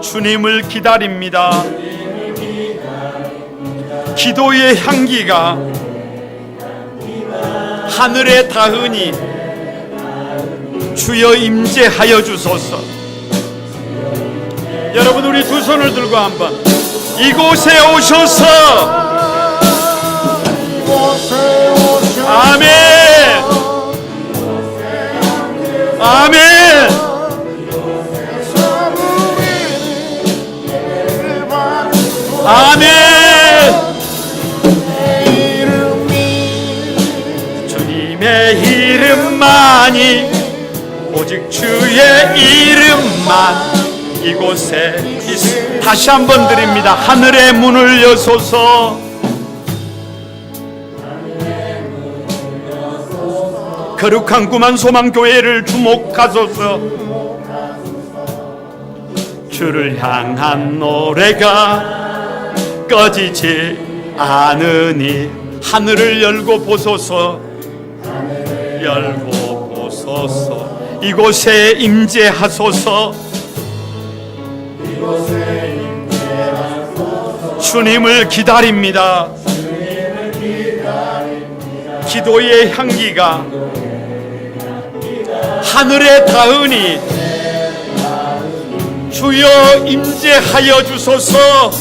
주님을 기다립니다. 기도의 향기가 하늘에 닿으니 주여 임재하여 주소서. 여러분, 우리 두 손을 들고 한번 이곳에 오셔서. 아멘. 아멘. 아멘. 주님의 이름만이, 오직 주의 이름만 이곳에 있습니다. 다시 한번 드립니다. 하늘의 문을 여소서. 거룩한 구만 소망교회를 주목하소서. 주를 향한 노래가 꺼지지 않으니 하늘을 열고 보소서. 열고 보소서. 이곳에 임재하소서. 주님을 기다립니다. 기도의 향기가 하늘에 닿으니 주여 임재하여 주소서.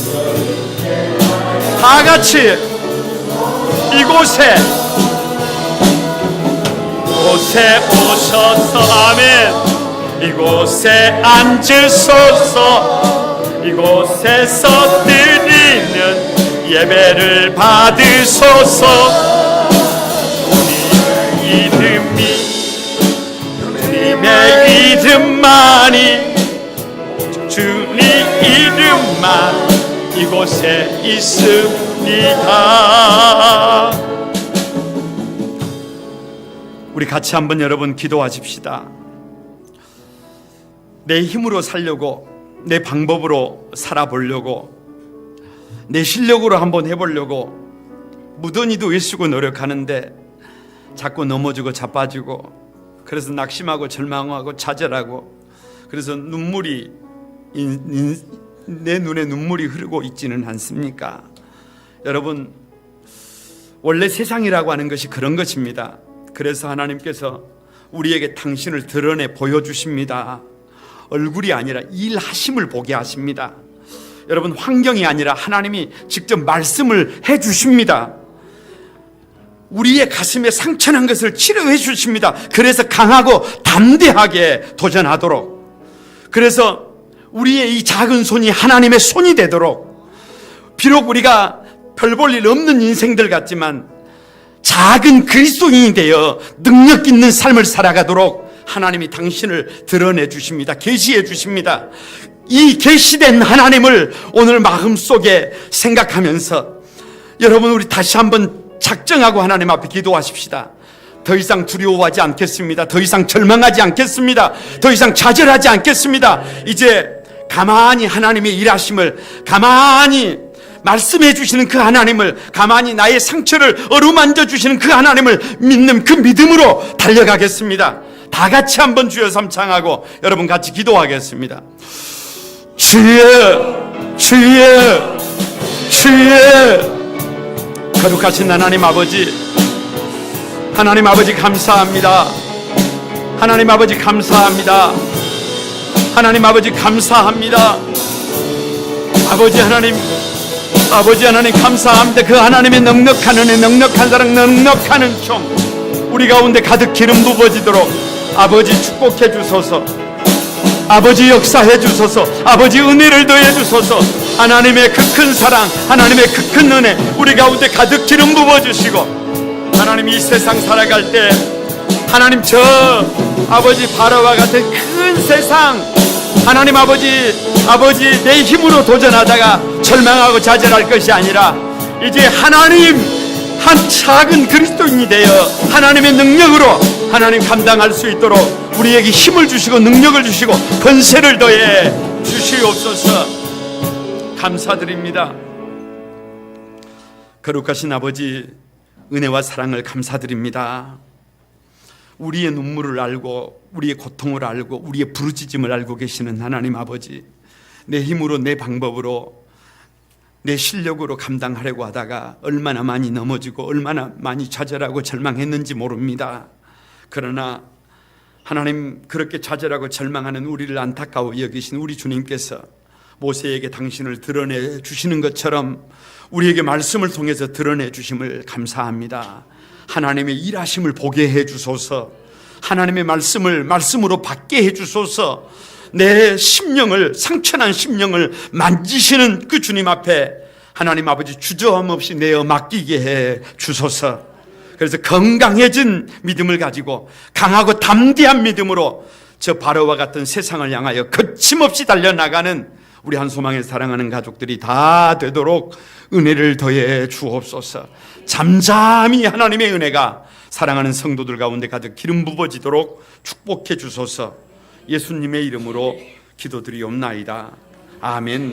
다 같이 이곳에 오셔서 아멘. 이곳에 앉으소서. 이곳에서 드리는 예배를 받으소서. 주님의 이름만이, 주님 이름만 이곳에 있습니다. 우리 같이 한번 여러분 기도하십시다. 내 힘으로 살려고, 내 방법으로 살아보려고, 내 실력으로 한번 해보려고 무던히도 애쓰고 노력하는데 자꾸 넘어지고 자빠지고, 그래서 낙심하고 절망하고 좌절하고, 그래서 눈물이 내 눈에 눈물이 흐르고 있지는 않습니까? 여러분, 원래 세상이라고 하는 것이 그런 것입니다. 그래서 하나님께서 우리에게 당신을 드러내 보여주십니다. 얼굴이 아니라 일하심을 보게 하십니다. 여러분, 환경이 아니라 하나님이 직접 말씀을 해주십니다. 우리의 가슴에 상처난 것을 치료해 주십니다. 그래서 강하고 담대하게 도전하도록, 그래서 우리의 이 작은 손이 하나님의 손이 되도록, 비록 우리가 별 볼 일 없는 인생들 같지만 작은 그리스도인이 되어 능력 있는 삶을 살아가도록 하나님이 당신을 드러내 주십니다. 계시해 주십니다. 이 계시된 하나님을 오늘 마음속에 생각하면서 여러분, 우리 다시 한번 작정하고 하나님 앞에 기도하십시다. 더 이상 두려워하지 않겠습니다. 더 이상 절망하지 않겠습니다. 더 이상 좌절하지 않겠습니다. 이제 가만히 하나님의 일하심을, 가만히 말씀해 주시는 그 하나님을, 가만히 나의 상처를 어루만져 주시는 그 하나님을 믿는 그 믿음으로 달려가겠습니다. 다 같이 한번 주여 삼창하고 여러분 같이 기도하겠습니다. 주여, 주여, 주여. 거룩하신 하나님 아버지, 하나님 아버지 감사합니다. 하나님 아버지 감사합니다. 하나님 아버지 감사합니다. 아버지 하나님, 아버지 하나님 감사합니다. 그 하나님의 넉넉한 은혜, 넉넉한 사랑, 넉넉한 은총 우리 가운데 가득 기름 부어지도록 아버지 축복해 주소서. 아버지 역사해 주소서. 아버지 은혜를 더해 주소서. 하나님의 그 큰 사랑, 하나님의 그 큰 은혜 우리 가운데 가득 기름 부어 주시고, 하나님 이 세상 살아갈 때 하나님 저 아버지 바로와 같은 큰 세상, 하나님 아버지 내 힘으로 도전하다가 절망하고 좌절할 것이 아니라 이제 하나님 한 작은 그리스도인이 되어 하나님의 능력으로 하나님 감당할 수 있도록 우리에게 힘을 주시고 능력을 주시고 권세를 더해 주시옵소서. 감사드립니다. 거룩하신 아버지, 은혜와 사랑을 감사드립니다. 우리의 눈물을 알고 우리의 고통을 알고 우리의 부르짖음을 알고 계시는 하나님 아버지, 내 힘으로 내 방법으로 내 실력으로 감당하려고 하다가 얼마나 많이 넘어지고 얼마나 많이 좌절하고 절망했는지 모릅니다. 그러나 하나님, 그렇게 좌절하고 절망하는 우리를 안타까워 여기신 우리 주님께서 모세에게 당신을 드러내 주시는 것처럼 우리에게 말씀을 통해서 드러내 주심을 감사합니다. 하나님의 일하심을 보게 해 주소서. 하나님의 말씀을 말씀으로 받게 해 주소서. 내 심령을, 상처난 심령을 만지시는 그 주님 앞에 하나님 아버지 주저함없이 내어 맡기게 해 주소서. 그래서 건강해진 믿음을 가지고 강하고 담대한 믿음으로 저 바로와 같은 세상을 향하여 거침없이 달려나가는 우리 한소망에 사랑하는 가족들이 다 되도록 은혜를 더해 주옵소서. 잠잠히 하나님의 은혜가 사랑하는 성도들 가운데 가득 기름 부어지도록 축복해 주소서. 예수님의 이름으로 기도드리옵나이다. 아멘.